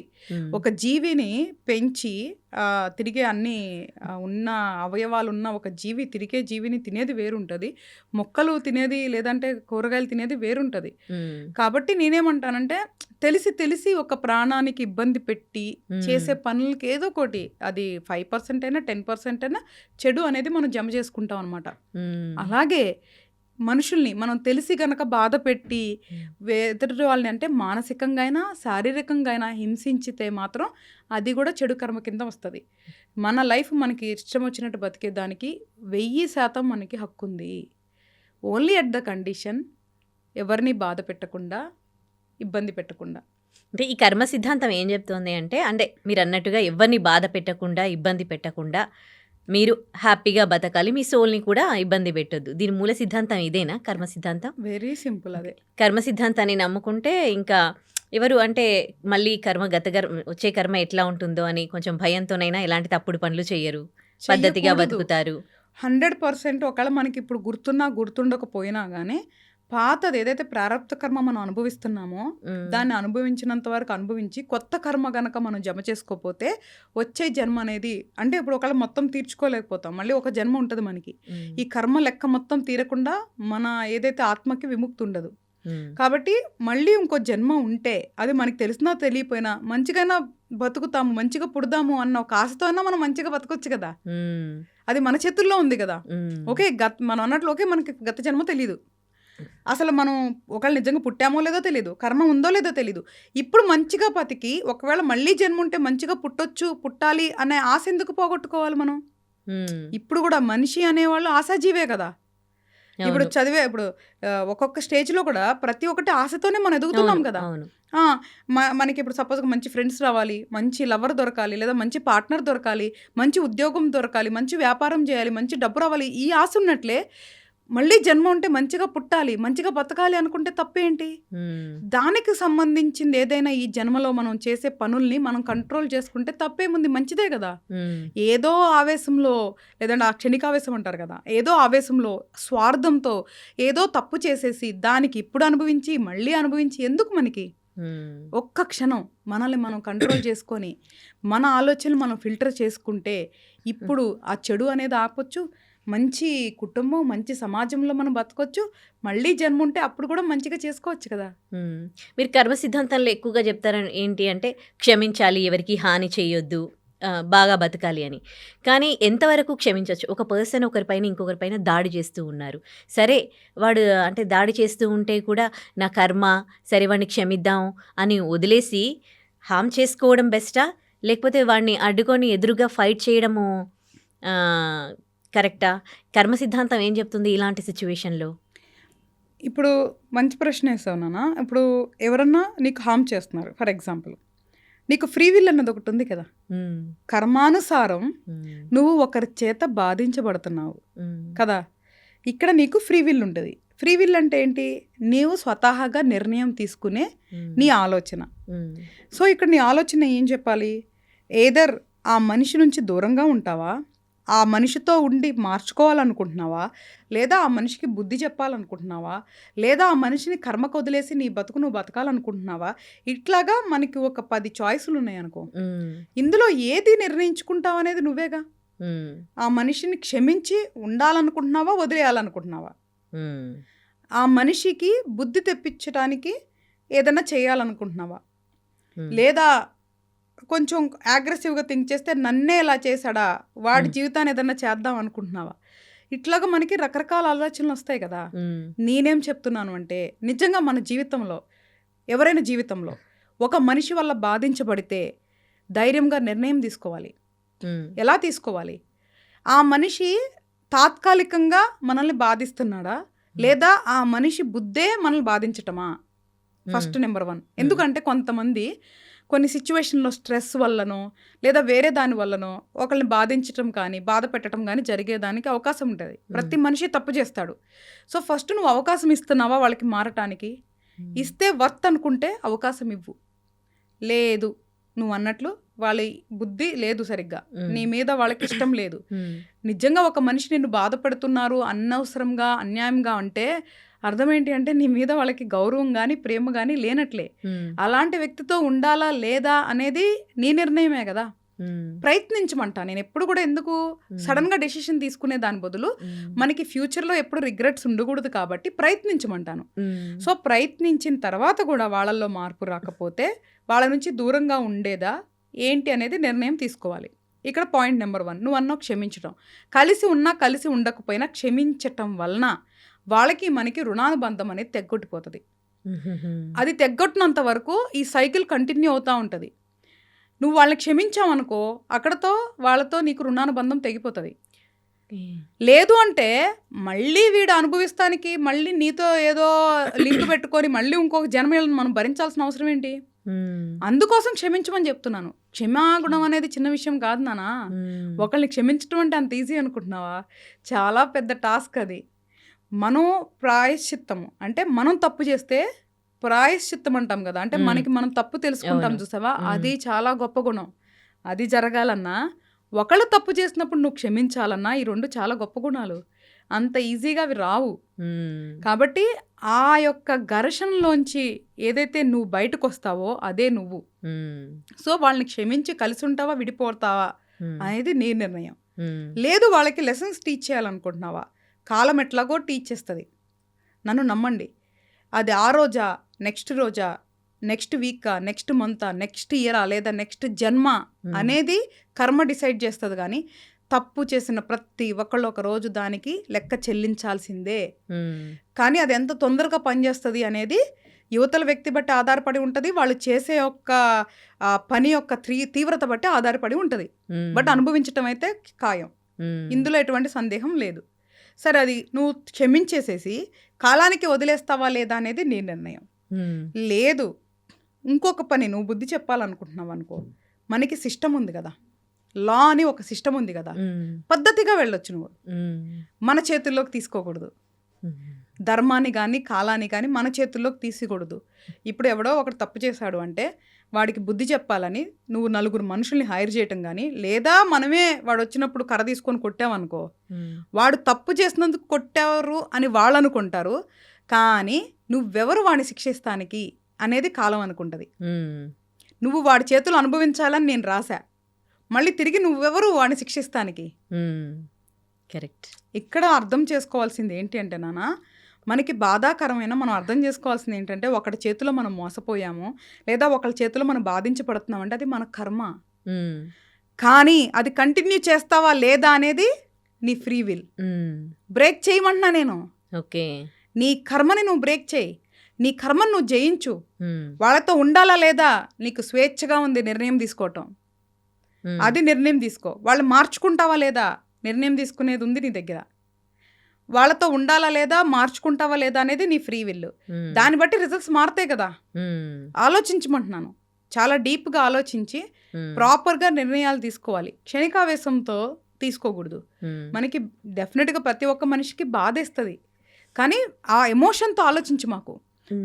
ఒక జీవిని పెంచి తిరిగే అన్ని ఉన్న అవయవాలు ఉన్న ఒక జీవి, తిరిగే జీవిని తినేది వేరుంటుంది, మొక్కలు తినేది లేదంటే కూరగాయలు తినేది వేరుంటుంది. కాబట్టి నేనేమంటానంటే తెలిసి ఒక ప్రాణానికి ఇబ్బంది పెట్టి చేసే పనులకి ఏదో ఒకటి, అది 5% అయినా 10% అయినా చెడు అనేది మనం జమ చేసుకుంటాం అనమాట. అలాగే మనుషుల్ని మనం తెలిసి గనక బాధ పెట్టి ఎదుటి వాళ్ళని అంటే మానసికంగా అయినా శారీరకంగా అయినా హింసించితే మాత్రం అది కూడా చెడు కర్మ కింద వస్తుంది. మన లైఫ్ మనకి ఇష్టం వచ్చినట్టు బతికేదానికి 1000% మనకి హక్కు ఉంది. ఓన్లీ అట్ ద కండిషన్ ఎవరిని బాధ పెట్టకుండా, ఇబ్బంది పెట్టకుండా. అంటే ఈ కర్మ సిద్ధాంతం ఏం చెప్తుంది అంటే మీరు అన్నట్టుగా ఎవరిని బాధ పెట్టకుండా, ఇబ్బంది పెట్టకుండా మీరు హ్యాపీగా బతకాలి, మీ సోల్ని కూడా ఇబ్బంది పెట్టొద్దు. దీని మూల సిద్ధాంతం ఇదేనా కర్మ సిద్ధాంతం? Very simple. అదే కర్మ సిద్ధాంతాన్ని నమ్ముకుంటే ఇంకా ఎవరు అంటే మళ్ళీ వచ్చే కర్మ ఎట్లా ఉంటుందో అని కొంచెం భయంతోనైనా ఎలాంటి తప్పుడు పనులు చేయరు, పద్ధతిగా బతుకుతారు. 100%. ఒకవేళ మనకి ఇప్పుడు గుర్తుండకపోయినా కానీ పాతది ఏదైతే ప్రారబ్ధ కర్మ మనం అనుభవిస్తున్నామో దాన్ని అనుభవించినంత వరకు అనుభవించి కొత్త కర్మ గనక మనం జమ చేసుకోపోతే వచ్చే జన్మ అనేది, అంటే ఇప్పుడు ఒకవేళ మొత్తం తీర్చుకోలేకపోతాం, మళ్ళీ ఒక జన్మ ఉంటుంది మనకి. ఈ కర్మ లెక్క మొత్తం తీరకుండా మన ఏదైతే ఆత్మకి విముక్తి ఉండదు. కాబట్టి మళ్ళీ ఇంకో జన్మ ఉంటే అది మనకి తెలిసినా తెలియపోయినా మంచిగానే బతుకుతాము, మంచిగా పుడదాము అన్న ఒక ఆశతో అయినా మనం మంచిగా బతకొచ్చు కదా. అది మన చేతుల్లో ఉంది కదా. ఓకే, మనం అన్నట్లు ఓకే మనకి గత జన్మ తెలీదు, అసలు మనం ఒకవేళ నిజంగా పుట్టామో లేదో తెలీదు, కర్మ ఉందో లేదో తెలీదు. ఇప్పుడు మంచిగా బతికి ఒకవేళ మళ్ళీ జన్మ ఉంటే మంచిగా పుట్టాలి అనే ఆశ ఎందుకు పోగొట్టుకోవాలి మనం? ఇప్పుడు కూడా మనిషి అనేవాళ్ళు ఆశాజీవే కదా. ఇప్పుడు ఇప్పుడు ఒక్కొక్క స్టేజ్లో కూడా ప్రతి ఒక్కటి ఆశతోనే మనం ఎదుగుతున్నాం కదా. మనకి ఇప్పుడు సపోజ్ మంచి ఫ్రెండ్స్ రావాలి, మంచి లవర్ దొరకాలి, లేదా మంచి పార్ట్నర్ దొరకాలి, మంచి ఉద్యోగం దొరకాలి, మంచి వ్యాపారం చేయాలి, మంచి డబ్బు రావాలి, ఈ ఆశ ఉన్నట్లే మళ్ళీ జన్మ ఉంటే మంచిగా పుట్టాలి, మంచిగా బతకాలి అనుకుంటే తప్పేంటి? దానికి సంబంధించింది ఏదైనా ఈ జన్మలో మనం చేసే పనుల్ని మనం కంట్రోల్ చేసుకుంటే తప్పేముంది, మంచిదే కదా. ఏదో ఆవేశంలో, లేదంటే ఆ క్షణికావేశం అంటారు కదా, ఏదో ఆవేశంలో స్వార్థంతో ఏదో తప్పు చేసేసి దానికి ఇప్పుడు అనుభవించి మళ్ళీ అనుభవించి ఎందుకు మనకి? ఒక్క క్షణం మనల్ని మనం కంట్రోల్ చేసుకొని మన ఆలోచనలు మనం ఫిల్టర్ చేసుకుంటే ఇప్పుడు ఆ చెడు అనేది ఆపొచ్చు, మంచి కుటుంబం, మంచి సమాజంలో మనం బతకొచ్చు, మళ్ళీ జన్మ ఉంటే అప్పుడు కూడా మంచిగా చేసుకోవచ్చు కదా. మీరు కర్మ సిద్ధాంతంలో ఎక్కువగా చెప్తారని ఏంటి అంటే క్షమించాలి, ఎవరికి హాని చేయొద్దు, బాగా బతకాలి అని. కానీ ఎంతవరకు క్షమించవచ్చు? ఒక పర్సన్ ఒకరిపైన ఇంకొకరిపైన దాడి చేస్తూ ఉన్నారు, సరే వాడు అంటే దాడి చేస్తూ ఉంటే కూడా నా కర్మ, సరే వాడిని క్షమిద్దాం అని వదిలేసి హామ్ చేసుకోవడం బెస్టా, లేకపోతే వాడిని అడ్డుకొని ఎదురుగా ఫైట్ చేయడము కరెక్టా? కర్మ సిద్ధాంతం ఏం చెప్తుంది ఇలాంటి సిచ్యువేషన్లో? ఇప్పుడు మంచి ప్రశ్న వేసావు నాన్న. ఇప్పుడు ఎవరన్నా నీకు హామ్ చేస్తున్నారు, ఫర్ ఎగ్జాంపుల్ నీకు ఫ్రీ విల్ అన్నది ఒకటి ఉంది కదా. కర్మానుసారం నువ్వు ఒకరి చేత బాధించబడుతున్నావు కదా. ఇక్కడ నీకు ఫ్రీ విల్ ఉంటుంది. ఫ్రీ విల్ అంటే ఏంటి? నీవు స్వతహాగా నిర్ణయం తీసుకునే నీ ఆలోచన. సో ఇక్కడ నీ ఆలోచన ఏం చెప్పాలి? ఏదర్ ఆ మనిషి నుంచి దూరంగా ఉంటావా, ఆ మనిషితో ఉండి మార్చుకోవాలనుకుంటున్నావా, లేదా ఆ మనిషికి బుద్ధి చెప్పాలనుకుంటున్నావా, లేదా ఆ మనిషిని కర్మకు వదిలేసి నీ బతుకు నువ్వు బతకాలనుకుంటున్నావా? ఇట్లాగా మనకి ఒక 10 చాయిస్లు ఉన్నాయి అనుకో. ఇందులో ఏది నిర్ణయించుకుంటావు అనేది నువ్వేగా. ఆ మనిషిని క్షమించి ఉండాలనుకుంటున్నావా, వదిలేయాలనుకుంటున్నావా? ఆ మనిషికి బుద్ధి తెప్పించడానికి ఏదైనా చేయాలనుకుంటున్నావా, లేదా కొంచెం అగ్రెసివ్గా థింక్ చేస్తే నన్నే ఇలా చేశాడా, వాడి జీవితాన్ని ఏదన్నా చేద్దాం అనుకుంటున్నావా? ఇట్లాగా మనకి రకరకాల ఆలోచనలు వస్తాయి కదా. నేనేం చెప్తున్నాను అంటే నిజంగా మన జీవితంలో ఎవరైనా జీవితంలో ఒక మనిషి వల్ల బాధించబడితే ధైర్యంగా నిర్ణయం తీసుకోవాలి. ఎలా తీసుకోవాలి? ఆ మనిషి తాత్కాలికంగా మనల్ని బాధిస్తున్నాడా, లేదా ఆ మనిషి బుద్ధే మనల్ని బాధించటమా? First number 1. ఎందుకంటే కొన్ని సిచ్యువేషన్లో స్ట్రెస్ వల్లనో లేదా వేరే దాని వల్లనో ఒకరిని బాధించటం కానీ బాధ పెట్టడం కానీ జరిగేదానికి అవకాశం ఉంటుంది. ప్రతి మనిషి తప్పు చేస్తాడు. సో ఫస్ట్ నువ్వు అవకాశం ఇస్తున్నావా వాళ్ళకి మారటానికి? ఇస్తే వర్త్ అనుకుంటే అవకాశం ఇవ్వు. లేదు నువ్వు అన్నట్లు వాళ్ళ బుద్ధి లేదు సరిగ్గా, నీ మీద వాళ్ళకి ఇష్టం లేదు, నిజంగా ఒక మనిషి నిన్ను బాధపడుతున్నారు అనవసరంగా అన్యాయంగా అంటే అర్థం ఏంటి అంటే నీ మీద వాళ్ళకి గౌరవం కానీ ప్రేమ కానీ లేనట్లే. అలాంటి వ్యక్తితో ఉండాలా లేదా అనేది నీ నిర్ణయమే కదా. ప్రయత్నించమంటా నేను ఎప్పుడు కూడా. ఎందుకు సడన్ గా డెసిషన్ తీసుకునే దాని బదులు మనకి ఫ్యూచర్ లో ఎప్పుడు రిగ్రెట్స్ ఉండకూడదు కాబట్టి ప్రయత్నించమంటాను. సో ప్రయత్నించిన తర్వాత కూడా వాళ్ళల్లో మార్పు రాకపోతే వాళ్ళ నుంచి దూరంగా ఉండేదా ఏంటి అనేది నిర్ణయం తీసుకోవాలి. ఇక్కడ పాయింట్ నెంబర్ 1, నువ్వు అన్నా క్షమించడం. కలిసి ఉన్నా కలిసి ఉండకపోయినా క్షమించటం వలన వాళ్ళకి మనకి రుణానుబంధం అనేది తెగ్గొట్టిపోతుంది. అది తెగ్గొట్టినంత వరకు ఈ సైకిల్ కంటిన్యూ అవుతూ ఉంటుంది. నువ్వు వాళ్ళని క్షమించావనుకో అక్కడతో వాళ్ళతో నీకు రుణానుబంధం తెగిపోతుంది. లేదు అంటే మళ్ళీ వీడు అనుభవిస్తానికి మళ్ళీ నీతో ఏదో లింక్ పెట్టుకొని మళ్ళీ ఇంకొక జన్మలను మనం భరించాల్సిన అవసరం ఏంటి? అందుకోసం క్షమించమని చెప్తున్నాను. క్షమాగుణం అనేది చిన్న విషయం కాదు నానా. ఒకళ్ళని క్షమించడం అంటే అంత ఈజీ అనుకుంటున్నావా? చాలా పెద్ద టాస్క్ అది. మనం ప్రాయశ్చిత్తము అంటే మనం తప్పు చేస్తే ప్రాయశ్చిత్తం అంటాం కదా, అంటే మనకి మనం తప్పు తెలుసుకుంటాం చూసావా, అది చాలా గొప్ప గుణం. అది జరగాలన్నా ఒకళ్ళు తప్పు చేసినప్పుడు నువ్వు క్షమించాలన్నా ఈ 2 చాలా గొప్ప గుణాలు. అంత ఈజీగా అవి రావు. కాబట్టి ఆ యొక్క ఘర్షణలోంచి ఏదైతే నువ్వు బయటకు వస్తావో అదే నువ్వు. సో వాళ్ళని క్షమించి కలిసి ఉంటావా విడిపోతావా అనేది నీ నిర్ణయం. లేదు వాళ్ళకి లెసన్స్ టీచ్ చేయాలనుకుంటున్నావా, కాలం ఎట్లాగో టీచ్ చేస్తుంది. నన్ను నమ్మండి. అది ఆ రోజా, నెక్స్ట్ రోజా, నెక్స్ట్ వీకా, నెక్స్ట్ మంతా, నెక్స్ట్ ఇయరా లేదా నెక్స్ట్ జన్మ అనేది కర్మ డిసైడ్ చేస్తుంది. కానీ తప్పు చేసిన ప్రతి ఒక్కళ్ళు ఒక రోజు దానికి లెక్క చెల్లించాల్సిందే. కానీ అది ఎంత తొందరగా పనిచేస్తుంది అనేది యువతల వ్యక్తి బట్టి ఆధారపడి ఉంటుంది. వాళ్ళు చేసే యొక్క పని యొక్క తీవ్రత బట్టి ఆధారపడి ఉంటుంది. బట్ అనుభవించటం అయితే ఖాయం, ఇందులో ఎటువంటి సందేహం లేదు. సరే అది నువ్వు క్షమించేసేసి కాలానికి వదిలేస్తావా లేదా అనేది నీ నిర్ణయం. లేదు ఇంకొక పని నువ్వు బుద్ధి చెప్పాలనుకుంటున్నావు అనుకో, మనకి సిస్టమ్ ఉంది కదా, లా అని ఒక సిస్టమ్ ఉంది కదా, పద్ధతిగా వెళ్ళొచ్చు. నువ్వు మన చేతుల్లోకి తీసుకోకూడదు. ధర్మాన్ని కానీ కాలాన్ని కానీ మన చేతుల్లోకి తీసుకోకూడదు. ఇప్పుడు ఎవడో ఒకటి తప్పు చేశాడు అంటే వాడికి బుద్ధి చెప్పాలని నువ్వు 4 మనుషుల్ని హైర్ చేయటం కానీ, లేదా మనమే వాడు వచ్చినప్పుడు కర్ర తీసుకొని కొట్టామనుకో, వాడు తప్పు చేసినందుకు కొట్టారు అని వాళ్ళు అనుకుంటారు. కానీ నువ్వెవరు వాడిని శిక్షిస్తానికి అనేది కాలం అనుకుంటుంది. నువ్వు వాడి చేతులు అనుభవించాలని నేను రాశా, మళ్ళీ తిరిగి నువ్వెవరు వాడిని శిక్షిస్తానికి. కరెక్ట్. ఇక్కడ అర్థం చేసుకోవాల్సింది ఏంటి అంటే నాన్న, మనకి బాధాకరమైన మనం అర్థం చేసుకోవాల్సింది ఏంటంటే ఒకటి చేతిలో మనం మోసపోయాము లేదా ఒకళ్ళ చేతిలో మనం బాధించబడుతున్నాం అంటే అది మన కర్మ. కానీ అది కంటిన్యూ చేస్తావా లేదా అనేది నీ ఫ్రీ విల్. బ్రేక్ చేయమంటున్నా నేను. ఓకే, నీ కర్మని నువ్వు బ్రేక్ చేయి, నీ కర్మను నువ్వు జయించు. వాళ్ళతో ఉండాలా లేదా నీకు స్వేచ్ఛగా ఉంది నిర్ణయం తీసుకోవటం, అది నిర్ణయం తీసుకో. వాళ్ళు మార్చుకుంటావా లేదా నిర్ణయం తీసుకునేది ఉంది నీ దగ్గర. వాళ్ళతో ఉండాలా లేదా మార్చుకుంటావా లేదా అనేది నీ ఫ్రీ విల్. దాన్ని బట్టి రిజల్ట్స్ మారుతాయి కదా. ఆలోచించమంటున్నాను, చాలా డీప్గా ఆలోచించి ప్రాపర్గా నిర్ణయాలు తీసుకోవాలి. క్షణికావేశంతో తీసుకోకూడదు. మనకి డెఫినెట్గా ప్రతి ఒక్క మనిషికి బాధేస్తుంది, కానీ ఆ ఎమోషన్తో ఆలోచించు. మాకు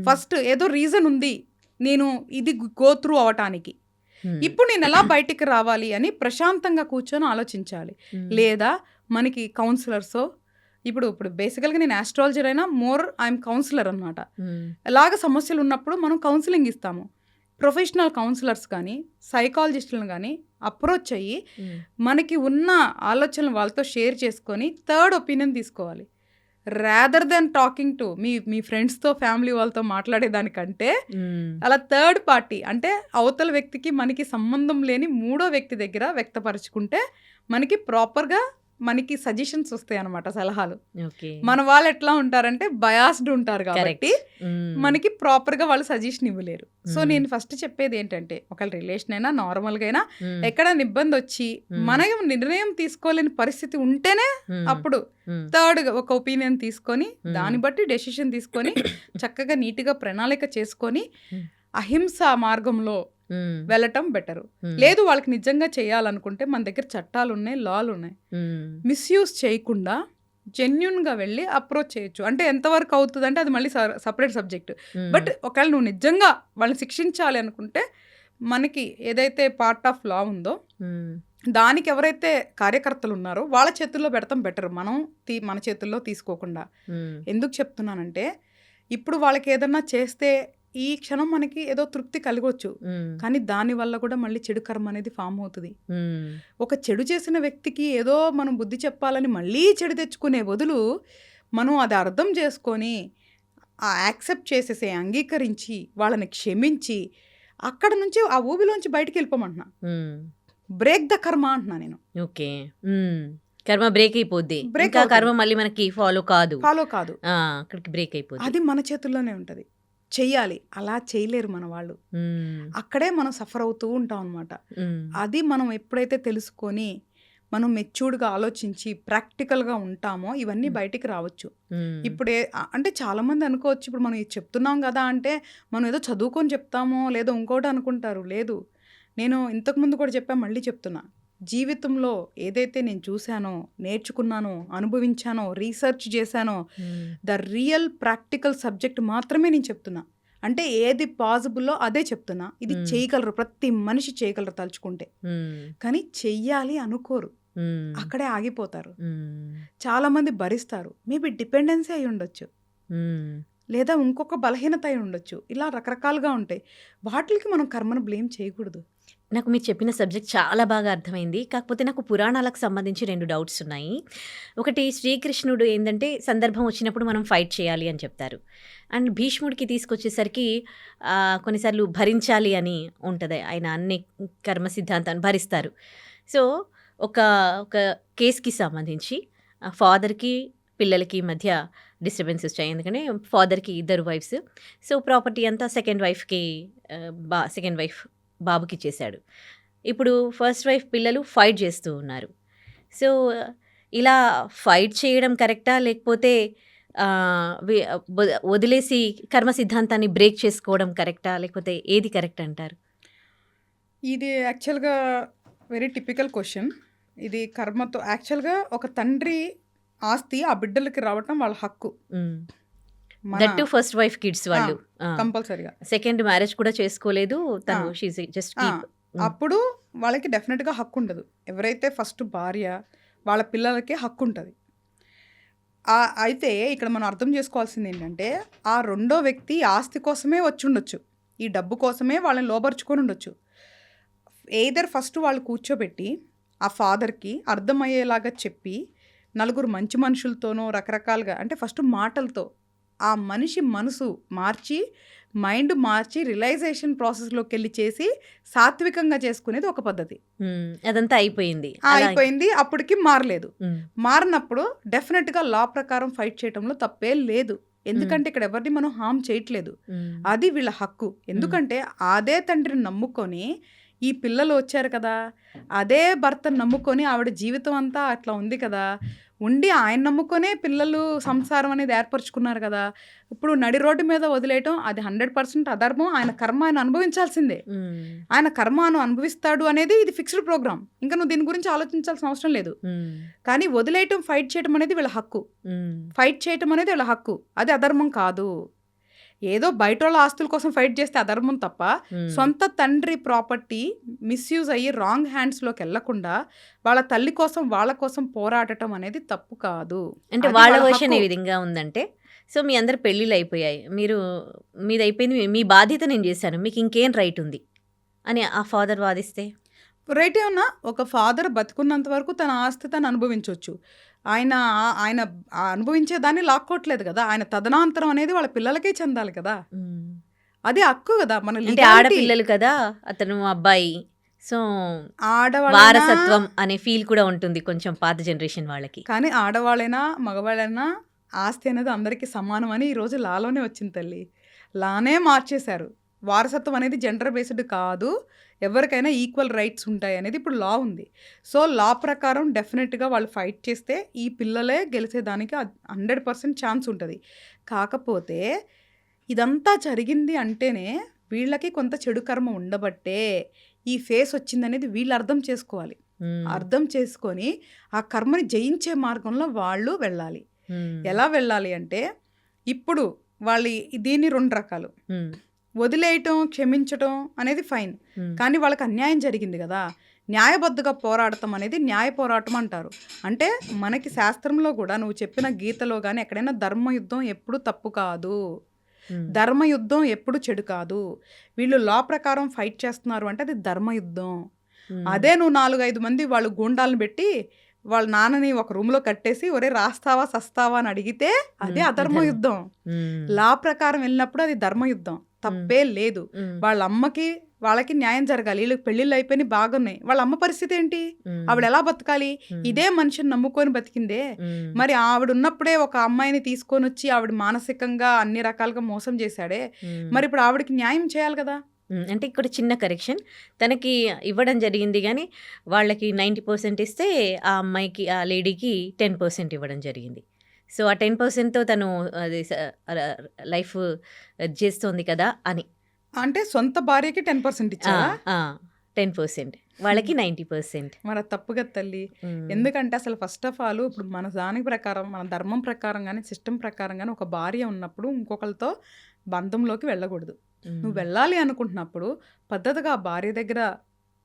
ఫస్ట్ ఏదో రీజన్ ఉంది నేను ఇది గో త్రూ అవటానికి, ఇప్పుడు నేను ఎలా బయటికి రావాలి అని ప్రశాంతంగా కూర్చొని ఆలోచించాలి. లేదా మనకి కౌన్సిలర్సో, ఇప్పుడు బేసికల్గా నేను ఆస్ట్రాలజర్ అయినా మోర్ ఐఎమ్ కౌన్సిలర్ అనమాట. ఎలాగ సమస్యలు ఉన్నప్పుడు మనం కౌన్సిలింగ్ ఇస్తాము. ప్రొఫెషనల్ కౌన్సిలర్స్ కానీ సైకాలజిస్టులను కానీ అప్రోచ్ అయ్యి మనకి ఉన్న ఆలోచనలు వాళ్ళతో షేర్ చేసుకొని థర్డ్ ఒపీనియన్ తీసుకోవాలి. Rather than talking to me ఫ్రెండ్స్తో ఫ్యామిలీ వాళ్ళతో మాట్లాడేదానికంటే అలా థర్డ్ పార్టీ అంటే అవతల వ్యక్తికి మనకి సంబంధం లేని 3వ వ్యక్తి దగ్గర వ్యక్తపరచుకుంటే మనకి ప్రాపర్గా మనకి సజెషన్స్ వస్తాయి అన్నమాట, సలహాలు. మన వాళ్ళు ఎట్లా ఉంటారంటే బయాస్డ్ ఉంటారు కాబట్టి మనకి ప్రాపర్గా వాళ్ళు సజెషన్ ఇవ్వలేరు. సో నేను ఫస్ట్ చెప్పేది ఏంటంటే ఒకళ్ళ రిలేషన్ అయినా నార్మల్గా అయినా ఎక్కడైనా ఇబ్బంది వచ్చి మనం నిర్ణయం తీసుకోలేని పరిస్థితి ఉంటేనే అప్పుడు థర్డ్ ఒక ఒపీనియన్ తీసుకొని దాన్ని బట్టి డెసిషన్ తీసుకొని చక్కగా నీట్గా ప్రణాళిక చేసుకొని అహింస మార్గంలో ఉమ్, వెళ్ళటం బెటరు. ఉమ్, లేదు వాళ్ళకి నిజంగా చేయాలనుకుంటే మన దగ్గర చట్టాలు ఉన్నాయి, లాలు ఉన్నాయి. ఉమ్, మిస్యూజ్ చేయకుండా జెన్యున్గా వెళ్ళి అప్రోచ్ చేయొచ్చు. అంటే ఎంతవరకు అవుతుంది అంటే అది మళ్ళీ సపరేట్ సబ్జెక్ట్. ఉమ్, బట్ ఒకవేళ నువ్వు నిజంగా వాళ్ళని శిక్షించాలి అనుకుంటే మనకి ఏదైతే పార్ట్ ఆఫ్ లా ఉందో ఉమ్, దానికి ఎవరైతే కార్యకర్తలు ఉన్నారో వాళ్ళ చేతుల్లో పెడతాం బెటర్, మనం మన చేతుల్లో తీసుకోకుండా. ఉమ్, ఎందుకు చెప్తున్నానంటే ఇప్పుడు వాళ్ళకి ఏదన్నా చేస్తే ఈ క్షణం మనకి ఏదో తృప్తి కలగవచ్చు, ఉమ్, కానీ దానివల్ల కూడా మళ్ళీ చెడు కర్మ అనేది ఫామ్ అవుతుంది. ఉమ్, ఒక చెడు చేసిన వ్యక్తికి ఏదో మనం బుద్ధి చెప్పాలని మళ్ళీ చెడు తెచ్చుకునే బదులు మనం అది అర్థం చేసుకొని యాక్సెప్ట్ చేసేసే, అంగీకరించి వాళ్ళని క్షమించి అక్కడ నుంచి ఆ ఊబిలోంచి బయటికి వెళ్ళిపోమంటున్నా. ఉమ్. బ్రేక్ ద కర్మ అంటున్నా నేను. ఓకే. కర్మ బ్రేక్ అయిపోద్ది, Break ఇంకా అవుతుంది. కర్మ మళ్ళీ మనకి ఫాలో కాదు, ఫాలో కాదు, అక్కడికి బ్రేక్ అయిపోద్ది. అది మన చేతుల్లోనే ఉంటుంది. చెయ్యాలి, అలా చేయలేరు మన వాళ్ళు. ఉమ్, అక్కడే మనం సఫర్ అవుతూ ఉంటాం అనమాట. ఉమ్, అది మనం ఎప్పుడైతే తెలుసుకొని మనం మెచ్యూర్డ్గా ఆలోచించి ప్రాక్టికల్గా ఉంటామో ఇవన్నీ బయటికి రావచ్చు. ఉమ్, ఇప్పుడే అంటే చాలామంది అనుకోవచ్చు, ఇప్పుడు మనం ఇది చెప్తున్నాం కదా అంటే మనం ఏదో చదువుకొని చెప్తామో లేదో ఇంకోటి అనుకుంటారు. లేదు, నేను ఇంతకుముందు కూడా చెప్పాను, మళ్ళీ చెప్తున్నా, జీవితంలో ఏదైతే నేను చూశానో, నేర్చుకున్నానో, అనుభవించానో, రీసెర్చ్ చేశానో ఉమ్, ద రియల్ ప్రాక్టికల్ సబ్జెక్ట్ మాత్రమే నేను చెప్తున్నా. అంటే ఏది పాసిబుల్లో అదే చెప్తున్నా. ఇది చేయగలరు, ప్రతి మనిషి చేయగలరు తలుచుకుంటే, ఉమ్, కానీ చెయ్యాలి అనుకోరు, ఉమ్, అక్కడే ఆగిపోతారు. ఉమ్, చాలామంది భరిస్తారు, మేబీ డిపెండెన్సీ అయి ఉండొచ్చు, ఉమ్. లేదా ఇంకొక బలహీనత అయి ఉండొచ్చు, ఇలా రకరకాలుగా ఉంటాయి. వాటికి మనం కర్మను బ్లేమ్ చేయకూడదు. నాకు మీరు చెప్పిన సబ్జెక్ట్ చాలా బాగా అర్థమైంది. కాకపోతే నాకు పురాణాలకు సంబంధించి 2 డౌట్స్ ఉన్నాయి. ఒకటి, శ్రీకృష్ణుడు ఏందంటే సందర్భం వచ్చినప్పుడు మనం ఫైట్ చేయాలి అని చెప్తారు. అండ్ భీష్ముడికి తీసుకొచ్చేసరికి కొన్నిసార్లు భరించాలి అని ఉంటది. ఆయన అన్ని కర్మ సిద్ధాంతాన్ని భరిస్తారు. సో, ఒక ఒక కేస్‌కి సంబంధించి ఫాదర్‌కి, పిల్లలకి మధ్య డిస్టర్బెన్స్ వచ్చాయి. ఎందుకంటే ఫాదర్‌కి 2 వైఫ్స్. సో, ప్రాపర్టీ అంతా సెకండ్ వైఫ్ బాబుకి ఇచ్చేశాడు. ఇప్పుడు ఫస్ట్ వైఫ్ పిల్లలు ఫైట్ చేస్తూ ఉన్నారు. సో, ఇలా ఫైట్ చేయడం కరెక్టా? లేకపోతే వదిలేసి కర్మ సిద్ధాంతాన్ని బ్రేక్ చేసుకోవడం కరెక్టా? లేకపోతే ఏది కరెక్ట్ అంటారు? ఇది యాక్చువల్గా వెరీ టిపికల్ క్వశ్చన్. ఇది కర్మతో యాక్చువల్గా ఒక తండ్రి ఆస్తి ఆ బిడ్డలకి రావటం వాళ్ళ హక్కు. That to first wife kids వాళ్ళు కంపల్సరీగా సెకండ్ మ్యారేజ్ కూడా చేసుకోలేదు తను. She's just keep. అప్పుడు వాళ్ళకి డెఫినెట్గా హక్కు ఉండదు. ఎవరైతే ఫస్ట్ భార్య వాళ్ళ పిల్లలకి హక్కు ఉంటుంది. అయితే ఇక్కడ మనం అర్థం చేసుకోవాల్సింది ఏంటంటే ఆ రెండో వ్యక్తి ఆస్తి కోసమే వచ్చి ఉండొచ్చు, ఈ డబ్బు కోసమే వాళ్ళని లోబర్చుకొని ఉండొచ్చు. ఎయిదర్ ఫస్ట్ వాళ్ళు కూర్చోబెట్టి ఆ ఫాదర్కి అర్థమయ్యేలాగా చెప్పి నలుగురు మంచి మనుషులతోనో రకరకాలుగా, అంటే ఫస్ట్ మాటలతో ఆ మనిషి మనసు మార్చి, మైండ్ మార్చి, రియలైజేషన్ ప్రాసెస్లోకి వెళ్ళి చేసి సాత్వికంగా చేసుకునేది ఒక పద్ధతి. అదంతా అయిపోయింది. అయిపోయింది, అప్పటికి మారలేదు. మారినప్పుడు డెఫినెట్గా లా ప్రకారం ఫైట్ చేయడంలో తప్పే లేదు. ఎందుకంటే ఇక్కడ ఎవరిని మనం హామ్ చేయట్లేదు, అది వీళ్ళ హక్కు. ఎందుకంటే అదే తండ్రిని నమ్ముకొని ఈ పిల్లలు వచ్చారు కదా, అదే భర్తను నమ్ముకొని ఆవిడ జీవితం అంతా అట్లా ఉంది కదా, ఉండి ఆయన నమ్ముకొనే పిల్లలు సంసారం అనేది ఏర్పరచుకున్నారు కదా. ఇప్పుడు నడి రోడ్డు మీద వదిలేయటం అది 100% అధర్మం. ఆయన కర్మ ఆయన అనుభవించాల్సిందే. ఆయన కర్మను అనుభవిస్తాడు అనేది ఇది ఫిక్స్డ్ ప్రోగ్రామ్. ఇంకా నువ్వు దీని గురించి ఆలోచించాల్సిన అవసరం లేదు. కానీ వదిలేయటం, ఫైట్ చేయటం అనేది వీళ్ళ హక్కు. ఫైట్ చేయటం అనేది వీళ్ళ హక్కు, అది అధర్మం కాదు. ఏదో బయట వాళ్ళ ఆస్తుల కోసం ఫైట్ చేస్తే అధర్మం తప్ప సొంత తండ్రి ప్రాపర్టీ మిస్యూజ్ అయ్యి రాంగ్ హ్యాండ్స్లోకి వెళ్లకుండా వాళ్ళ తల్లి కోసం వాళ్ళ కోసం పోరాడటం అనేది తప్పు కాదు. అంటే వాళ్ళ వర్షన్ ఏ విధంగా ఉందంటే, సో మీ అందరు పెళ్ళిళ్ళు అయిపోయాయి, మీది అయిపోయింది, మీ బాధ్యత నేను చేశాను, మీకు ఇంకేం రైట్ ఉంది అని ఆ ఫాదర్ వాదిస్తే? రైట్ ఏమన్నా, ఒక ఫాదర్ బతుకున్నంత వరకు తన ఆస్తి తను అనుభవించవచ్చు. ఆయన అనుభవించే దాన్ని లాక్కోవట్లేదు కదా. ఆయన తదనంతరం అనేది వాళ్ళ పిల్లలకే చెందాలి కదా, అది హక్కు కదా. మన ఆడపిల్లలు కదా అతను అబ్బాయి, సో వారసత్వం అనే ఫీల్ కూడా ఉంటుంది కొంచెం పాత జనరేషన్ వాళ్ళకి. కానీ ఆడవాళ్ళైనా మగవాళ్ళైనా ఆస్తి అనేది అందరికీ సమానం అని ఈరోజు లాలోనే వచ్చింది తల్లి. లానే మార్చేశారు. వారసత్వం అనేది జెండర్ బేస్డ్ కాదు, ఎవరికైనా ఈక్వల్ రైట్స్ ఉంటాయి అనేది ఇప్పుడు లా ఉంది. సో లా ప్రకారం డెఫినెట్గా వాళ్ళు ఫైట్ చేస్తే ఈ పిల్లలే గెలిచేదానికి 100% ఛాన్స్ ఉంటుంది. కాకపోతే ఇదంతా జరిగింది అంటేనే వీళ్ళకి కొంత చెడు కర్మ ఉండబట్టే ఈ ఫేస్ వచ్చిందనేది వీళ్ళు అర్థం చేసుకోవాలి. అర్థం చేసుకొని ఆ కర్మని జయించే మార్గంలో వాళ్ళు వెళ్ళాలి. ఎలా వెళ్ళాలి అంటే, ఇప్పుడు వాళ్ళు దీన్ని 2 రకాలు. వదిలేయటం, క్షమించటం అనేది ఫైన్. కానీ వాళ్ళకి అన్యాయం జరిగింది కదా, న్యాయబద్ధంగా పోరాడటం అనేది న్యాయ పోరాటం అంటారు. అంటే మనకి శాస్త్రంలో కూడా నువ్వు చెప్పిన గీతలో కానీ ఎక్కడైనా ధర్మయుద్ధం ఎప్పుడు తప్పు కాదు, ధర్మయుద్ధం ఎప్పుడు చెడు కాదు. వీళ్ళు లా ప్రకారం ఫైట్ చేస్తున్నారు అంటే అది ధర్మయుద్ధం. అదే నువ్వు 4-5 మంది వాళ్ళు గూండాలను పెట్టి వాళ్ళ నాన్నని ఒక రూమ్లో కట్టేసి ఒరే రాస్తావా సస్తావా అని అడిగితే అదే అధర్మ యుద్ధం. లా ప్రకారం వెళ్ళినప్పుడు అది ధర్మయుద్ధం, తప్పే లేదు. వాళ్ళ అమ్మకి వాళ్ళకి న్యాయం జరగాలి. వీళ్ళకి పెళ్ళిళ్ళు అయిపోయి బాగున్నాయి, వాళ్ళ అమ్మ పరిస్థితి ఏంటి? ఆవిడ ఎలా బతకాలి? ఇదే మనిషిని నమ్ముకొని బతికిందే. మరి ఆవిడ ఉన్నప్పుడే ఒక అమ్మాయిని తీసుకొని వచ్చి ఆవిడ మానసికంగా అన్ని రకాలుగా మోసం చేశాడే, మరి ఇప్పుడు ఆవిడకి న్యాయం చేయాలి కదా. అంటే ఇక్కడ చిన్న కరెక్షన్, తనకి ఇవ్వడం జరిగింది కానీ వాళ్ళకి 90% ఇస్తే ఆ అమ్మాయికి, ఆ లేడీకి 10% ఇవ్వడం జరిగింది. సో ఆ 10%తో తను అది లైఫ్ చేస్తుంది కదా అని. అంటే సొంత భార్యకి 10% ఇచ్చారా? 10%, వాళ్ళకి 90%. మరి అది తప్పుగా తల్లి. ఎందుకంటే అసలు ఫస్ట్ ఆఫ్ ఆల్ ఇప్పుడు మన దాని ప్రకారం, మన ధర్మం ప్రకారం కానీ సిస్టమ్ ప్రకారం కానీ ఒక భార్య ఉన్నప్పుడు ఇంకొకరితో బంధంలోకి వెళ్ళకూడదు. నువ్వు వెళ్ళాలి అనుకుంటున్నప్పుడు పద్ధతిగా ఆ భార్య దగ్గర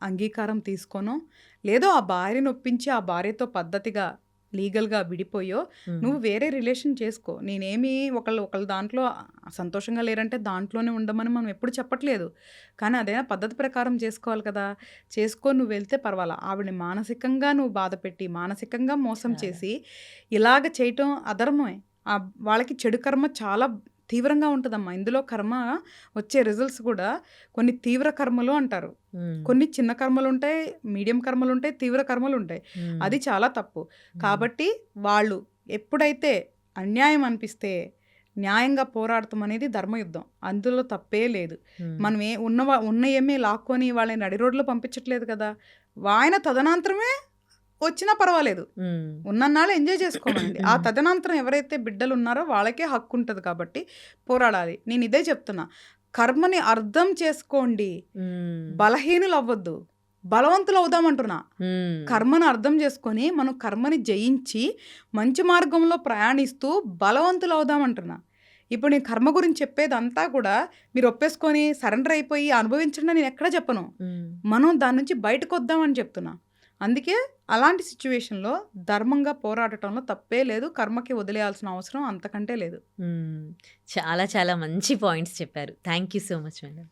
అంగీకారం తీసుకోనో, లేదో ఆ భార్యను ఒప్పించి ఆ భార్యతో పద్ధతిగా లీగల్గా విడిపోయో నువ్వు వేరే రిలేషన్ చేసుకో. నేనేమి ఒకళ్ళు దాంట్లో సంతోషంగా లేరంటే దాంట్లోనే ఉండమని మనం ఎప్పుడు చెప్పట్లేదు. కానీ అదైనా పద్ధతి ప్రకారం చేసుకోవాలి కదా. చేసుకొని నువ్వు వెళ్తే పర్వాలా. ఆవిడని మానసికంగా నువ్వు బాధ పెట్టి, మానసికంగా మోసం చేసి ఇలాగ చేయటం అధర్మమే. వాళ్ళకి చెడు కర్మ చాలా తీవ్రంగా ఉంటుందమ్మా. ఇందులో కర్మ వచ్చే రిజల్ట్స్ కూడా కొన్ని తీవ్ర కర్మలు అంటారు, కొన్ని చిన్న కర్మలు ఉంటాయి, మీడియం కర్మలు ఉంటాయి, తీవ్ర కర్మలు ఉంటాయి. అది చాలా తప్పు. కాబట్టి వాళ్ళు ఎప్పుడైతే అన్యాయం అనిపిస్తే న్యాయంగా పోరాడటం అనేది ధర్మయుద్ధం, అందులో తప్పే లేదు. మనం ఉన్నయేమీ లాక్కొని వాళ్ళని నడి రోడ్లో పంపించట్లేదు కదా. ఆయన తదనంతరమే వచ్చినా పర్వాలేదు, ఉన్నన్నాళ్ళు ఎంజాయ్ చేసుకోమండి. ఆ తదనంతరం ఎవరైతే బిడ్డలు ఉన్నారో వాళ్ళకే హక్కు ఉంటుంది కాబట్టి పోరాడాలి. నేను ఇదే చెప్తున్నా, కర్మని అర్థం చేసుకోండి, బలహీనులు అవ్వద్దు, బలవంతులు అవుదామంటున్నా. కర్మను అర్థం చేసుకొని మనం కర్మని జయించి మంచి మార్గంలో ప్రయాణిస్తూ బలవంతులు అవుదామంటున్నా. ఇప్పుడు నేను కర్మ గురించి చెప్పేదంతా కూడా మీరు ఒప్పేసుకొని సరెండర్ అయిపోయి అనుభవించండి నేను ఎక్కడ చెప్పను. మనం దాని నుంచి బయటకు వద్దామని చెప్తున్నా. అందుకే అలాంటి సిచ్యువేషన్లో ధర్మంగా పోరాడటంలో తప్పే లేదు. కర్మకి వదిలేయాల్సిన అవసరం అంతకంటే లేదు. చాలా చాలా మంచి పాయింట్స్ చెప్పారు. Thank you so much madam.